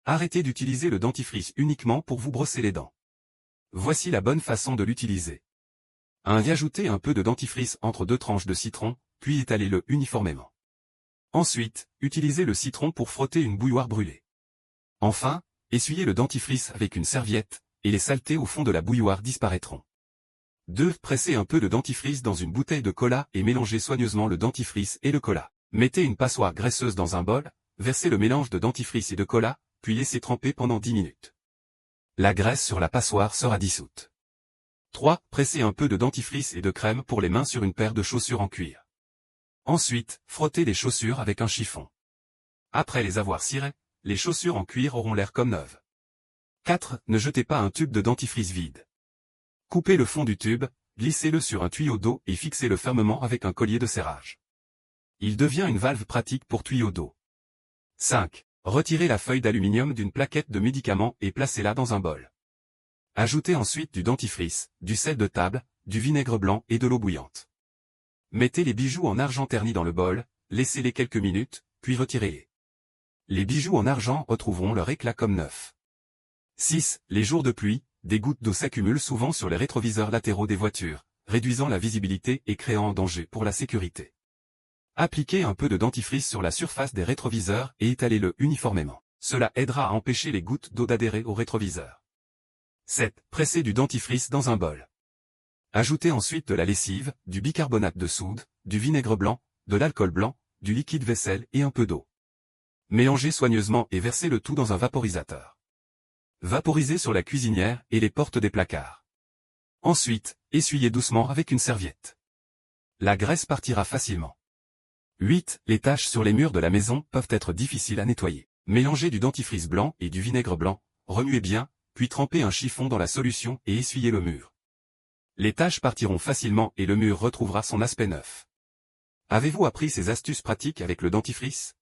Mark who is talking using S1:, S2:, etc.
S1: Arrêtez d'utiliser le dentifrice uniquement pour vous brosser les dents. Voici la bonne façon de l'utiliser. 1. Y ajouter un peu de dentifrice entre 2 tranches de citron, puis étalez-le uniformément. Ensuite, utilisez le citron pour frotter une bouilloire brûlée. Enfin, essuyez le dentifrice avec une serviette, et les saletés au fond de la bouilloire disparaîtront. 2. Pressez un peu de dentifrice dans une bouteille de cola et mélangez soigneusement le dentifrice et le cola. Mettez une passoire graisseuse dans un bol, versez le mélange de dentifrice et de cola, puis laissez tremper pendant 10 minutes. La graisse sur la passoire sera dissoute. 3. Pressez un peu de dentifrice et de crème pour les mains sur une paire de chaussures en cuir. Ensuite, frottez les chaussures avec un chiffon. Après les avoir cirées, les chaussures en cuir auront l'air comme neuves. 4. Ne jetez pas un tube de dentifrice vide. Coupez le fond du tube, glissez-le sur un tuyau d'eau et fixez-le fermement avec un collier de serrage. Il devient une valve pratique pour tuyau d'eau. 5. Retirez la feuille d'aluminium d'une plaquette de médicaments et placez-la dans un bol. Ajoutez ensuite du dentifrice, du sel de table, du vinaigre blanc et de l'eau bouillante. Mettez les bijoux en argent terni dans le bol, laissez-les quelques minutes, puis retirez-les. Les bijoux en argent retrouveront leur éclat comme neufs. 6. Les jours de pluie, des gouttes d'eau s'accumulent souvent sur les rétroviseurs latéraux des voitures, réduisant la visibilité et créant un danger pour la sécurité. Appliquez un peu de dentifrice sur la surface des rétroviseurs et étalez-le uniformément. Cela aidera à empêcher les gouttes d'eau d'adhérer au rétroviseur. 7. Pressez du dentifrice dans un bol. Ajoutez ensuite de la lessive, du bicarbonate de soude, du vinaigre blanc, de l'alcool blanc, du liquide vaisselle et un peu d'eau. Mélangez soigneusement et versez le tout dans un vaporisateur. Vaporisez sur la cuisinière et les portes des placards. Ensuite, essuyez doucement avec une serviette. La graisse partira facilement. 8. Les taches sur les murs de la maison peuvent être difficiles à nettoyer. Mélangez du dentifrice blanc et du vinaigre blanc, remuez bien, puis trempez un chiffon dans la solution et essuyez le mur. Les taches partiront facilement et le mur retrouvera son aspect neuf. Avez-vous appris ces astuces pratiques avec le dentifrice?